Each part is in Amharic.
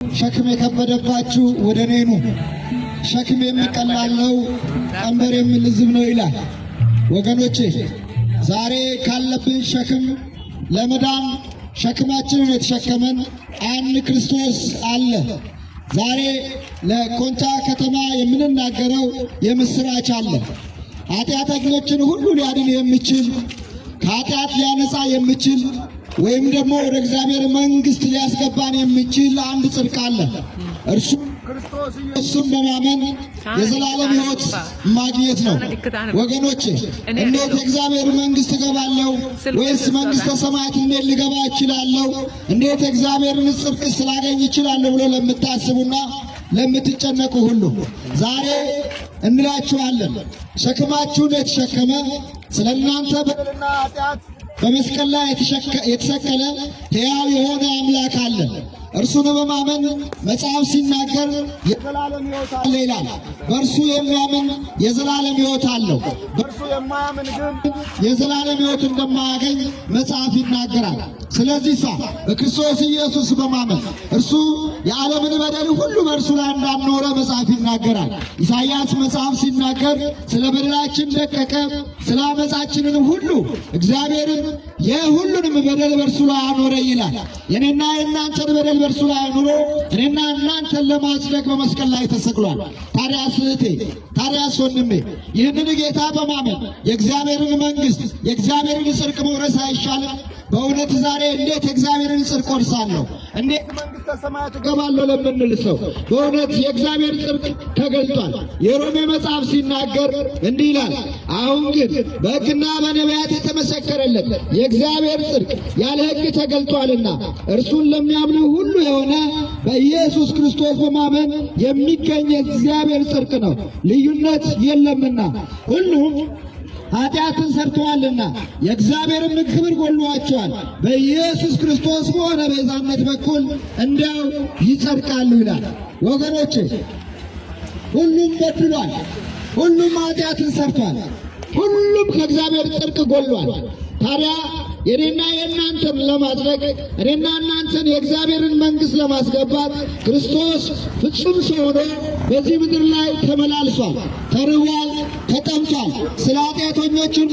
ሸክም የከበደባችሁ ወደ እኔ ኑ፣ ሸክም የሚቀላል ነው፣ ቀንበር የሚልዝብ ነው ይላል። ወገኖቼ ዛሬ ካለብን ሸክም ለመዳን ሸክማችንን የተሸከመን አንድ ክርስቶስ አለ። ዛሬ ለኮንታ ከተማ የምንናገረው የምስራች አለ። ኃጢአተኞችን ሁሉ ሊያድን የሚችል ከኃጢአት ሊያነጻ የሚችል ወይም ደግሞ ወደ እግዚአብሔር መንግሥት ሊያስገባን የሚችል አንድ ጽድቅ አለ። እርሱ ክርስቶስ ኢየሱስን በማመን የዘላለም ሕይወት ማግኘት ነው። ወገኖቼ እንዴት የእግዚአብሔር መንግሥት እገባለሁ ወይስ መንግሥተ ሰማያት እንዴት ልገባ እችላለሁ? እንዴት የእግዚአብሔርን ጽድቅ ስላገኝ እችላለሁ ብሎ ለምታስቡና ለምትጨነቁ ሁሉ ዛሬ እንላችኋለን፣ ሸክማችሁን የተሸከመ ስለ እናንተ በደልና ኃጢአት በመስቀል ላይ የተሰቀለ ሕያው የሆነ አምላክ አለ። እርሱን በማመን መጽሐፍ ሲናገር የዘላለም ሕይወት አለ ይላል። በእርሱ የሚያምን የዘላለም ሕይወት አለው። በእርሱ የማያምን ግን የዘላለም ሕይወት እንደማያገኝ መጽሐፍ ይናገራል። ስለዚህ በክርስቶስ ኢየሱስ በማመን እርሱ የዓለምን በደል ሁሉ በእርሱ ላይ እንዳኖረ መጽሐፍ ይናገራል። ኢሳይያስ መጽሐፍ ሲናገር ስለ በደላችን ደቀቀ፣ ስለ ዓመፃችንን ሁሉ እግዚአብሔርን የሁሉንም በደል በእርሱ ላይ አኖረ ይላል። የኔና የእናንተን በደል በእርሱ ላይ አኑሮ እኔና እናንተን ለማጽደቅ በመስቀል ላይ ተሰቅሏል። ታዲያስ እህቴ፣ ታዲያስ ወንድሜ ይህንን ጌታ በማመን የእግዚአብሔርን መንግሥት የእግዚአብሔርን ጽድቅ መውረስ አይሻልም? በእውነት ዛሬ እንዴት የእግዚአብሔርን ጽድቅ ወርሳለሁ፣ እንዴት መንግሥተ ሰማያት እገባለሁ ለምንል ሰው በእውነት የእግዚአብሔር ጽድቅ ተገልጧል። የሮሜ መጽሐፍ ሲናገር እንዲህ ይላል፣ አሁን ግን በሕግና በነቢያት የተመሰከረለት የእግዚአብሔር ጽድቅ ያለ ሕግ ተገልጧልና እርሱን ለሚያምኑ ሁሉ የሆነ በኢየሱስ ክርስቶስ በማመን የሚገኝ የእግዚአብሔር ጽድቅ ነው፣ ልዩነት የለምና ሁሉም ኃጢአትን ሰርተዋልና የእግዚአብሔርን ክብር ጎድሏቸዋል፣ በኢየሱስ ክርስቶስ በሆነ ቤዛነት በኩል እንዲያው ይጸድቃሉ ይላል። ወገኖቼ ሁሉም በድሏል፣ ሁሉም ኃጢአትን ሰርቷል፣ ሁሉም ከእግዚአብሔር ጽድቅ ጎድሏል። ታዲያ የኔና የእናንተን ለማጽደቅ እኔና እናንተን የእግዚአብሔርን መንግሥት ለማስገባት ክርስቶስ ፍጹም ሰው ሆኖ በዚህ ምድር ላይ ተመላልሷል፣ ተርቧል፣ ተጠምቷል። ስለ ኃጢአተኞችን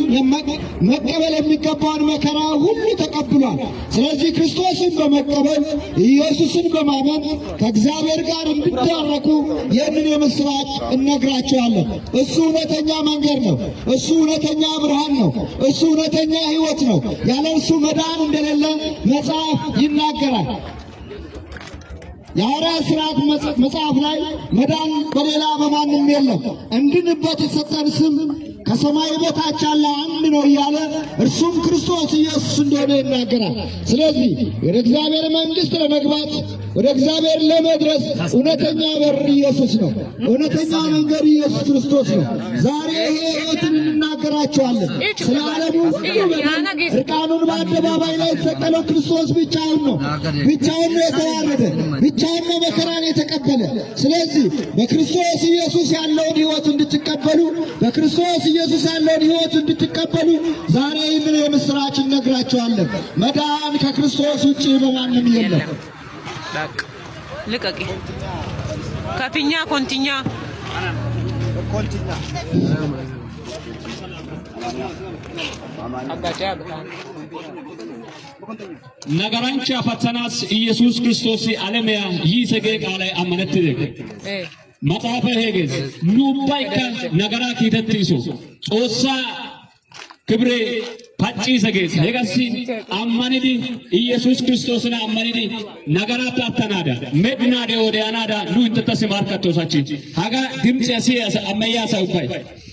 መቀበል የሚገባውን መከራ ሁሉ ተቀብሏል። ስለዚህ ክርስቶስን በመቀበል ኢየሱስን በማመን ከእግዚአብሔር ጋር እንዲታረቁ ይህንን የምሥራች እነግራቸዋለን። እሱ እውነተኛ መንገድ ነው። እሱ እውነተኛ ብርሃን ነው። እሱ እውነተኛ ሕይወት ነው። ያለ እርሱ መዳን እንደሌለ መጽሐፍ ይናገራል። የሐዋርያት ሥራ መጽሐፍ ላይ መዳን በሌላ በማንም የለም፣ እንድንበት የሰጠን ስም ከሰማይ በታች ያለ አንድ ነው እያለ እርሱም ክርስቶስ ኢየሱስ እንደሆነ ይናገራል። ስለዚህ ወደ እግዚአብሔር መንግሥት ለመግባት ወደ እግዚአብሔር ለመድረስ እውነተኛ በር ኢየሱስ ነው። እውነተኛ መንገድ ኢየሱስ ክርስቶስ ነው። ዛሬ ይሄ ሕይወትን እንናገራቸዋለን። ስለ ዓለሙ ሁሉ በደል እርቃኑን በአደባባይ ላይ የተሰቀለው ክርስቶስ ብቻውን ነው። ብቻውን ነው የተዋረደ፣ ብቻውን ነው መከራን የተቀበለ። ስለዚህ በክርስቶስ ኢየሱስ ያለውን ሕይወት እንድትቀበሉ በክርስቶስ ኢየሱስ ያለውን ሕይወት እንድትቀበሉ ዛሬ ይህንን የምሥራች እነግራቸዋለን። መዳን ከክርስቶስ ውጭ በማንም የለም። ልቀቂ ከፊኛ ኮንቲኛ ነገራንቻ ፈተናስ ኢየሱስ ክርስቶስ ዓለምያ ይሰገ ቃላይ አመነት መጽሐፈ ሄጌዝ ኑባይካ ነገራ ኪተትይሶ ጾሳ ክብሬ ፓጪ ሰጌስ ሄጋሲ አማኒዲ ኢየሱስ ክርስቶስና አማኒዲ ነገራ ታተናዳ መድናደ ወዲያናዳ ኑ እንተተስ ማርከቶሳቺ ሃጋ ድምጽ ያሲያስ አመያ ሳውባይ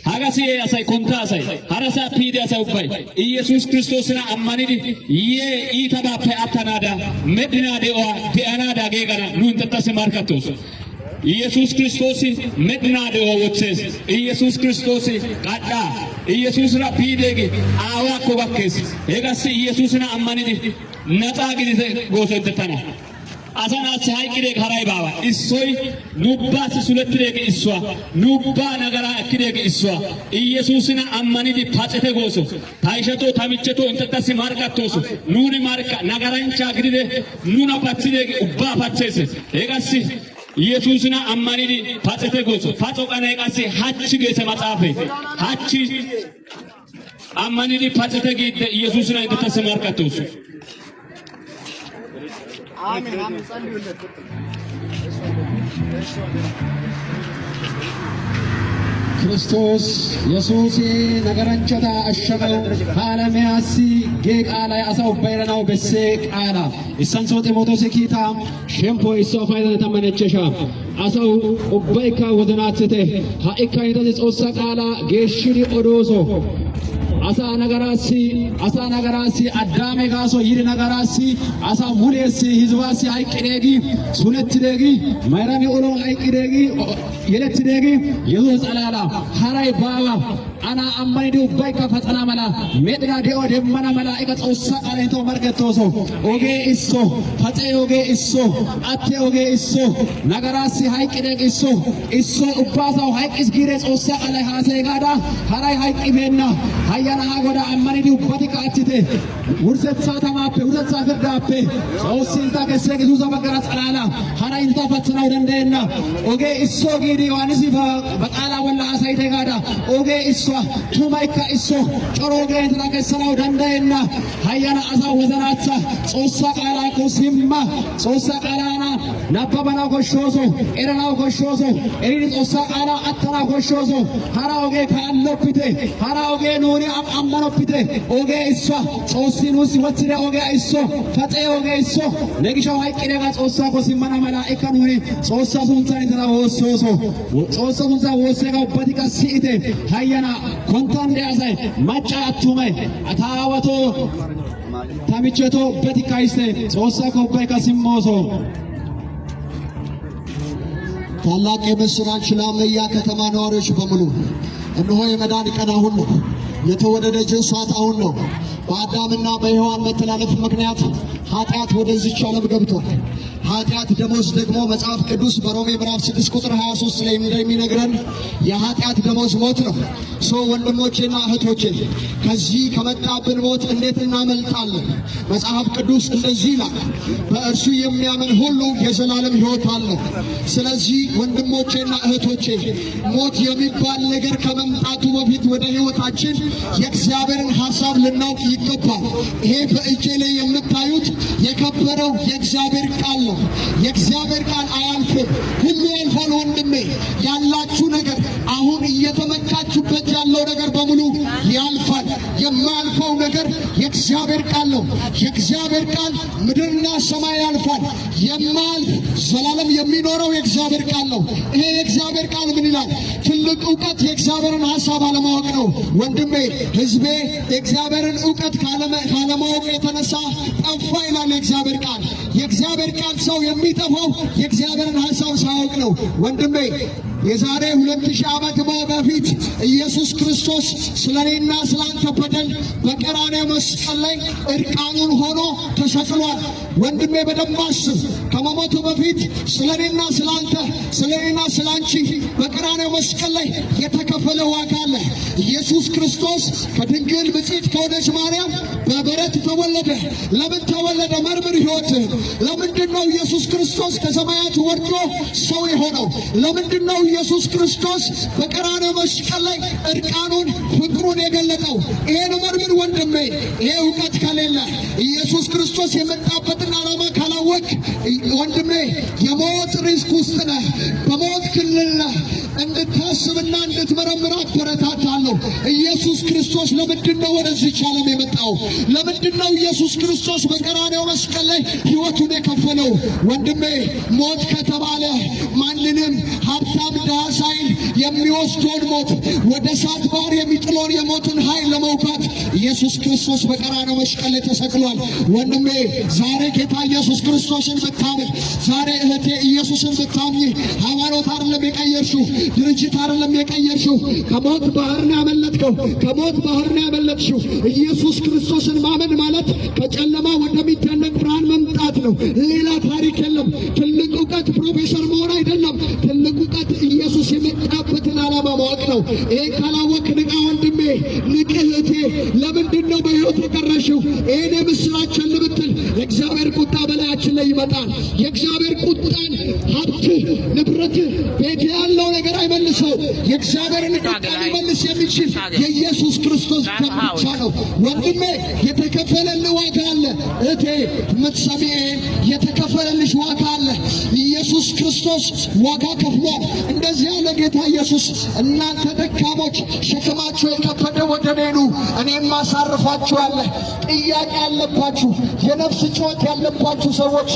ሃጋ ሲያስ ኮንታ ሳይ ሃራሳ ፒዲ ሳውባይ ኢየሱስ ክርስቶስና አማኒዲ ኢተባፈ አተናዳ መድናደ ወዲያናዳ ጌጋና ኑ እንተተስ ማርከቶስ ኢየሱስ ክርስቶስ መድናደ ወወቸስ ኢየሱስ ክርስቶስ ቃዳ ኢየሱስ ራፒዴግ አዋ ኮባከስ ሄጋስ ኢየሱስና አማኒዲ ነጣ ግዲተ ጎሰተና አሳናስ ሃይቅዴክ ሃራይ ባባ እሶይ ኑባስ ሱለትዴክ እሷ ኑባ ነገራ እክዴክ እሷ ኢየሱስና አማኒዲ ፓጨተ ጎሶ ታይሸቶ ታሚቸቶ እንተታሲ ማርካቶሶ ኑኒ ማርካ ነገራንቻ ግዲደ ኑና ፓጽዴክ ኡባ ፓጨሰ ኤጋሲ ኢየሱስና አማኒዲ ፓጨተ ጎሶ ፓጾ ቀና ኤጋሲ ሃች ገሰ መጻፈ ሃች አማኒዲ ፓጨተ ጊደ ኢየሱስና እንተታሲ ማርካቶሶ አሜን አሜን ጸልዩለት ክርስቶስ ኢየሱስ ነገራንቻታ አሸመው ሃለሚያሲ ጌቃላ አሳው ባይረናው በሴ ቃላ ኢሳንሶ ጢሞቴዎስ ኪታ ሸምፖ ኢሶ ፋይዳ ተመነጨሻ አሳው ኡባይካ ወዘናትተ ሃኢካ ይተዘ ጾሳ ቃላ ጌሽሪ ኦዶሶ asa nagarasi adame gaso yiri nagarasi asa mulesi hizbasi haykidegi sunettidegi mayrami ulon haykidegi yelettidegi yesus alala haray baba ana ammani du bayka fatsana mala medra de ode mana mala ika tsossa qale to margetoso oge isso fatse oge isso atte oge isso nagarasi haykidegi isso ubbasa haykis gire tsossa qale hase gada haray haykibenna hayana hagoda ammani du batika attite ursetsa tamappe ursetsa firdappe tsosinta kesse gizuza bagara tsalala haray inta fatsana dandenna oge isso gidi wanisi baqala walla asayte gada oge isso tumaika isso coroge inta kessana dandenna hayana asa wazanatsa tsossa qala ko simma tsossa qalana nababana goshoso erana goshoso eri tsossa qala attana goshoso hara oge kallopite hara oge nuri ammanopite oge isso tsossinusi watsire oge isso fatse oge isso negisho haykidega tsossa ko simmana malaika nuri tsossa suntsa intana wossoso tsossa suntsa wossega ubbatika siite hayana kontande asay maca attumay atawato tamicheto ubbatika iste tsossa ko ubbaika simmoso ታላቅ የምስራች ለአመያ ከተማ ነዋሪዎች በሙሉ እነሆ የመዳን ቀን አሁን ነው። የተወደደች ሰዓት አሁን ነው። በአዳምና በሔዋን መተላለፍ ምክንያት ኃጢአት ወደዚች ዓለም ገብቷል። ኃጢአት ደሞዝ ደግሞ መጽሐፍ ቅዱስ በሮሜ ምዕራፍ 6 ቁጥር 23 ላይ እንደሚነግረን የኃጢአት ደሞዝ ሞት ነው። ወንድሞቼና እህቶቼ ከዚህ ከመጣብን ሞት እንዴት እናመልጣለን? መጽሐፍ ቅዱስ እንደዚህ ይላል፣ በእርሱ የሚያምን ሁሉ የዘላለም ሕይወት አለው። ስለዚህ ወንድሞቼና እህቶቼ ሞት የሚባል ነገር ከመምጣቱ በፊት ወደ ሕይወታችን የእግዚአብሔርን ሐሳብ ልናውቅ ይገባል። ይሄ በእጄ ላይ የምታዩት የከበረው የእግዚአብሔር ቃል ነው። የእግዚአብሔር ቃል አያልፍም፣ ሁሉ ያልፋል። ወንድሜ ያላችሁ ነገር አሁን እየተመካችሁበት ያለው ነገር በሙሉ ያልፋል። የማያልፈው ነገር የእግዚአብሔር ቃል ነው። የእግዚአብሔር ቃል ምድርና ሰማይ ያልፋል። የማያልፍ ዘላለም የሚኖረው የእግዚአብሔር ቃል ነው። ይሄ የእግዚአብሔር ቃል ምን ይላል? ትልቅ ዕውቀት የእግዚአብሔርን ሐሳብ አለማወቅ ነው። ወንድሜ ሕዝቤ የእግዚአብሔርን ዕውቀት ካለማወቅ የተነሳ ጠፋ ይላል የእግዚአብሔር ቃል። የእግዚአብሔር ቃል ሰው የሚጠፋው የእግዚአብሔርን ሐሳብ ሳያውቅ ነው። ወንድሜ የዛሬ 2000 ዓመት በፊት ኢየሱስ ክርስቶስ ስለኔና ስላንተ በደል በቀራንዮ መስቀል ላይ እርቃኑን ሆኖ ተሰቅሏል። ወንድሜ በደንብ አስብ። ከመሞቱ በፊት ስለኔና ስላንተ ስለኔና ስላንቺ በቀራንዮ መስቀል ላይ የተከፈለ ዋጋ አለ። ኢየሱስ ክርስቶስ ከድንግል ብፅዕት ከሆነች ማርያም በበረት ተወለደ። ለምን ተወለደ? መርምር ሕይወትህ። ለምንድነው ኢየሱስ ክርስቶስ ከሰማያት ወርዶ ሰው የሆነው? ለምንድነው ኢየሱስ ክርስቶስ በቀራንዮ መስቀል ላይ እርቃኑን ፍቅሩን የገለጠው? ይሄን መርምር ወንድሜ። ይሄ ዕውቀት ከሌለ ኢየሱስ ክርስቶስ የመጣበትን ዓላማ ካላወቅ ወንድሜ የሞት ሪስክ ውስጥ ነህ፣ በሞት ክልል ነህ። እንድታስብና እንድትመረምር አበረታታለሁ። ኢየሱስ ክርስቶስ ለምንድነው ወደዚህ ዓለም የመጣው? ለምንድነው ኢየሱስ ክርስቶስ በቀራንዮ መስቀል ላይ ሕይወቱን የከፈለው? ወንድሜ ሞት ከተባለ ማንንም ሀብታም ድሃ ሳይል የሚወስደውን ሞት ወደ እሳት ባህር የሚጥለውን የሞትን ኃይል ለመውጋት ኢየሱስ ክርስቶስ በቀራንዮ መስቀል ላይ ተሰቅሏል። ወንድሜ ዛሬ ጌታ ኢየሱስ ክርስቶስን ብታምን፣ ዛሬ እህቴ ኢየሱስን ብታምኚ፣ ሃይማኖት አይደለም የቀየርሽው፣ ድርጅት አይደለም የቀየርሽው፣ ከሞት ባህር ነው ያመለጥከው፣ ከሞት ባህር ነው ያመለጥሽው። ኢየሱስ ክርስቶስን ማመን ማለት ከጨለማ ወደሚደነቅ ብርሃን መምጣት ነው። ሌላ ታሪክ የለም። ትልቅ እውቀት ፕሮፌሰር መሆን አይደለም። ትልቅ እውቀት ኢየሱስ የመጣበትን ዓላማ ማወቅ ነው። ይሄ ካላወቅ ንቃ ወንድሜ፣ ንቅ እህቴ። ለምንድን ነው በሕይወት የቀረሽው? ይሄን የምስራች ልብትል የእግዚአብሔር ቁጣ በላያችን ላይ ይመጣል። የእግዚአብሔር ቁጣን ሀብት፣ ንብረት፣ ቤት ያለው ነገር አይመልሰው። የእግዚአብሔርን ቁጣ ሊመልስ የሚችል የኢየሱስ ክርስቶስ ደም ብቻ ነው። ወንድሜ የተከፈለልህ ዋጋ አለ። እህቴ የምትሰሚ የተከፈለልሽ ዋጋ አለ። ኢየሱስ ክርስቶስ ዋጋ ከፍሏል። እንደዚህ ያለ ጌታ ኢየሱስ እናንተ ደካሞች ሸክማችሁ የከበደ ወደ እኔ ኑ እኔም አሳርፋችኋለሁ። ጥያቄ ያለባችሁ የነፍስ ጩኸት ያለባችሁ ሰዎች